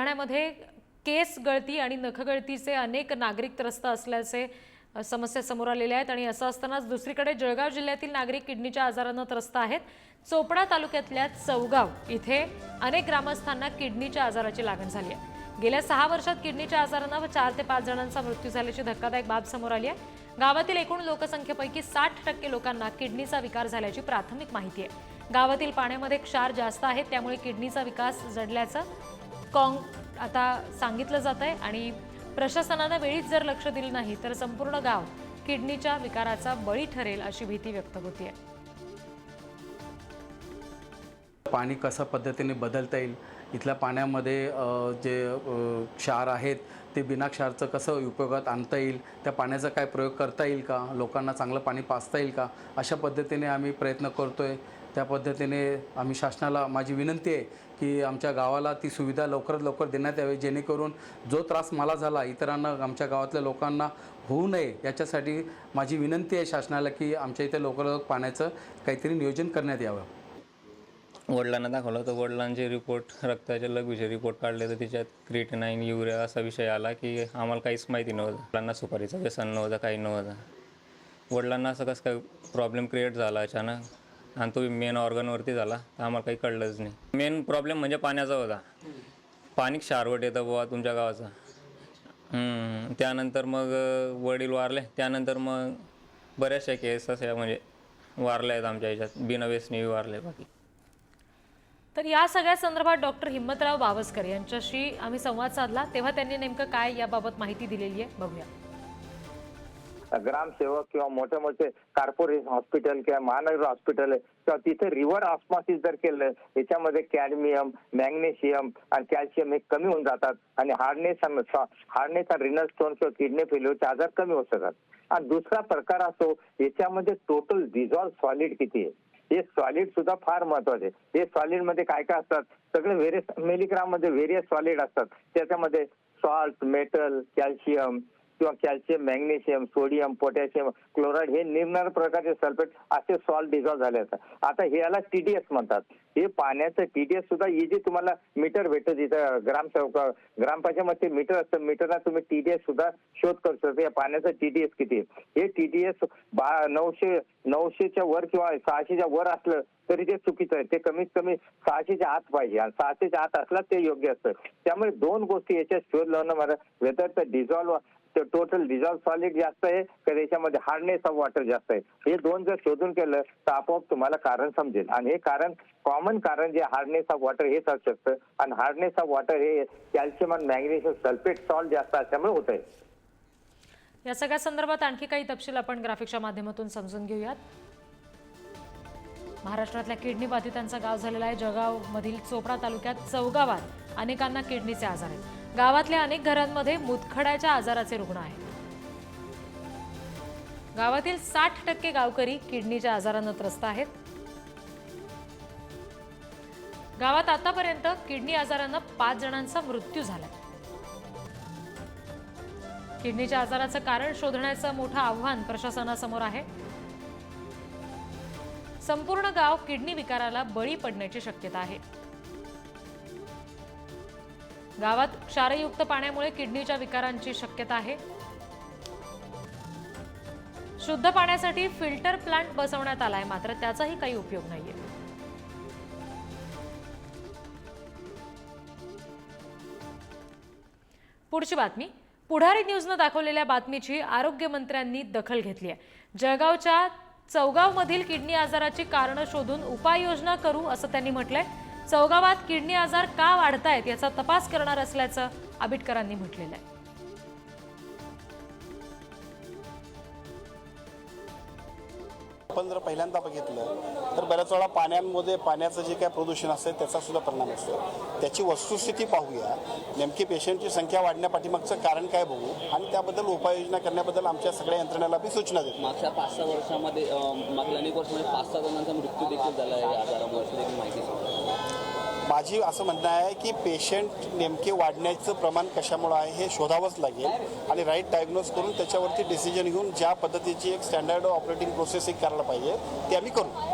बुलढाण्यामध्ये केस गळती आणि नखगळतीचे अनेक नागरिक त्रस्त असल्याचे समस्या समोर आलेल्या आहेत आणि असं असतानाच दुसरीकडे जळगाव जिल्ह्यातील नागरिक किडनीच्या आजाराने त्रस्त आहेत। चोपडा तालुक्यातल्या चौगाव इथे अनेक ग्रामस्थांना किडनीच्या आजाराची लागण झाली आहे। गेल्या 6 वर्षात किडनीच्या आजाराने 4 ते 5 जणांचा मृत्यू झाल्याची धक्कादायक बाब समोर आली आहे। गावातील एकूण लोकसंख्येपैकी 60% लोकांना किडनीचा विकार झाल्याची प्राथमिक माहिती आहे। गावातील पाण्यामध्ये क्षार जास्त आहे, त्यामुळे किडनीचा विकास जडल्याचं आता सांगितलं जात आहे आणि प्रशासनाने वेळीच जर लक्ष दिलं नाही तर संपूर्ण गाव किडनीच्या विकाराचा बळी ठरेल अशी भीती व्यक्त होते आहे। पाणी कशा पद्धतीने बदलता येईल, इथल्या पाण्यामध्ये जे क्षार आहेत ते बिना क्षारचं कसं उपयोगात आणता येईल, त्या पाण्याचा काय प्रयोग करता येईल का, लोकांना चांगलं पाणी पाजता येईल का, अशा पद्धतीने आम्ही प्रयत्न करतोय। त्या पद्धतीने आम्ही शासनाला माझी विनंती आहे की आमच्या गावाला ती सुविधा लवकरात लवकर देण्यात यावी, जेणेकरून जो त्रास मला झाला इतरांना आमच्या गावातल्या लोकांना होऊ नये याच्यासाठी माझी विनंती आहे शासनाला की आमच्या इथे लवकरात लवकर पाण्याचं काहीतरी नियोजन करण्यात यावं। वडिलांना दाखवलं तर वडिलांचे रिपोर्ट, रक्ताचे लघवीचे रिपोर्ट काढले तर त्याच्यात क्रिएटिनाइन, युरिया असा विषय आला की आम्हाला काहीच माहिती नव्हतं। वडिलांना सुपारीचं व्यसन नव्हतं, काही नव्हतं। वडिलांना असं कसं काय प्रॉब्लेम क्रिएट झाला अचानक आणि तो मेन ऑर्गनवरती झाला तर आम्हाला काही कळलंच नाही। मेन प्रॉब्लेम म्हणजे पाण्याचा होता। पाणी क्षारवट येतं बुवा तुमच्या गावाचं। त्यानंतर मग वडील वारले, त्यानंतर मग बऱ्याचशा केस अशा म्हणजे वारल्या आहेत आमच्या ह्याच्यात, बिनव्यसनी वारले बाकी। तर या सगळ्या संदर्भात डॉक्टर हिम्मतराव बावस्कर यांच्याशी आम्ही संवाद साधला, तेव्हा त्यांनी नेमकं काय याबाबत माहिती दिलेली आहे बघूया। ग्रामसेवक किंवा मोठे मोठे कॉर्पोरेट हॉस्पिटल किंवा महानगर हॉस्पिटल आहे किंवा तिथे रिव्हर ऑस्मॉसिस जर केलं, याच्यामध्ये कॅडमियम, मॅग्नेशियम आणि कॅल्शियम हे कमी होऊन जातात आणि हार्डनेस आणि रिनल स्टोन किंवा किडनी फेल्युअरचे आजार कमी होत जातात। आणि दुसरा प्रकार असतो याच्यामध्ये टोटल डिझॉल्व सॉलिड किती आहे, हे सॉलिड सुद्धा फार महत्वाचे। हे सॉलिड मध्ये काय काय असतात, सगळे व्हेरियस मिलीग्राम मध्ये व्हेरियस सॉलिड असतात। त्याच्यामध्ये सॉल्ट, मेटल, कॅल्शियम किंवा calcium, magnesium, sodium, potassium, chloride हे निरनिराळ्या प्रकारचे सल्फेट असे सॉल्ट डिझॉल्व झाले असतात। आता हे याला टीडीएस म्हणतात। हे पाण्याचं टीडीएस सुद्धा इजी तुम्हाला मीटर भेटत इथं ग्रामपंचायतीमध्ये मीटर असतं, मीटरला तुम्ही टीडीएस सुद्धा शोध करू शकता या पाण्याचं टीडीएस किती आहे। हे टीडीएस 900च्या वर किंवा 600च्या वर असलं तरी ते चुकीचं आहे। ते कमीत कमी 600च्या आत पाहिजे आणि 600च्या आत असला ते योग्य असतं। त्यामुळे दोन गोष्टी याच्यात शोध लावणं मला वेदर तर डिझॉल्व टोटल डिझॉल्व सॉलिड जास्त आहे का त्याच्यामध्ये हार्डनेस ऑफ वॉटर जास्त आहे, हे दोन जर शोधून केलं तर आपोआप तुम्हाला कारण समजेल। आणि हे कारण कॉमन कारण जे हार्डनेस ऑफ वॉटर हेच असू शकतं आणि हार्डनेस ऑफ वॉटर हे कॅल्शियम आणि मॅग्नेशियम सल्फेट सॉल्ट जास्त असल्यामुळे होत आहे। या सगळ्या संदर्भात आणखी काही तपशील आपण ग्राफिकच्या माध्यमातून समजून घेऊयात। महाराष्ट्रातल्या किडनी बाधितांचा गाव झालेला आहे। जळगाव मधील चोपडा तालुक्यात चौगावात अनेकांना किडनीचे आजार आहेत। गावातल्या अनेक घरांमध्ये मुतखड्याच्या आजाराचे रुग्ण आहेत। गावातील 60% गावकरी किडनीच्या आजाराने त्रस्त आहेत। गावात आतापर्यंत किडनी आजाराने 5 जणांचा मृत्यू झाला। किडनीच्या आजाराचं कारण शोधण्याचं मोठं आव्हान प्रशासनासमोर आहे। संपूर्ण गाव किडनी विकाराला बळी पडण्याची शक्यता आहे। गावात क्षारयुक्त पाण्यामुळे किडनीच्या विकारांची शक्यता आहे। शुद्ध पाण्यासाठी फिल्टर प्लांट बसवण्यात आलाय, मात्र त्याचाही काही उपयोग नाहीये। पुढची बातमी, पुढारी न्यूजने दाखवलेल्या बातमीची आरोग्यमंत्र्यांनी दखल घेतली आहे। जळगावच्या चौगावमधील किडनी आजाराची कारणं शोधून उपाययोजना करू असं त्यांनी म्हटलंय। चौगावात किडनी आजार का वाढतायत याचा तपास करणार असल्याचं आबिटकरांनी म्हटलेलं आहे। आपण जर पहिल्यांदा बघितलं तर बऱ्याच वेळा पाण्यामध्ये पाण्याचं जे काय प्रदूषण असतं त्याचा सुद्धा परिणाम असतो। त्याची वस्तुस्थिती पाहूया, नेमकी पेशंटची संख्या वाढण्यापाठीमागचं कारण काय बघू आणि त्याबद्दल उपाययोजना करण्याबद्दल आमच्या सगळ्या यंत्रणेला मी सूचना देतो। मागच्या 5-6 वर्षामध्ये मागल्या अनेक वर्षामध्ये 5-6 जणांचा मृत्यू देखील झाला आहे या आजारामुळे, माहिती माझी असं म्हणणं आहे की पेशंट नेमके वाढण्याचं प्रमाण कशामुळे आहे हे शोधावंच लागेल आणि राईट डायग्नोज करून त्याच्यावरती डिसिजन घेऊन ज्या पद्धतीची एक स्टँडर्ड ऑपरेटिंग प्रोसेस करायला पाहिजे ते आम्ही करू।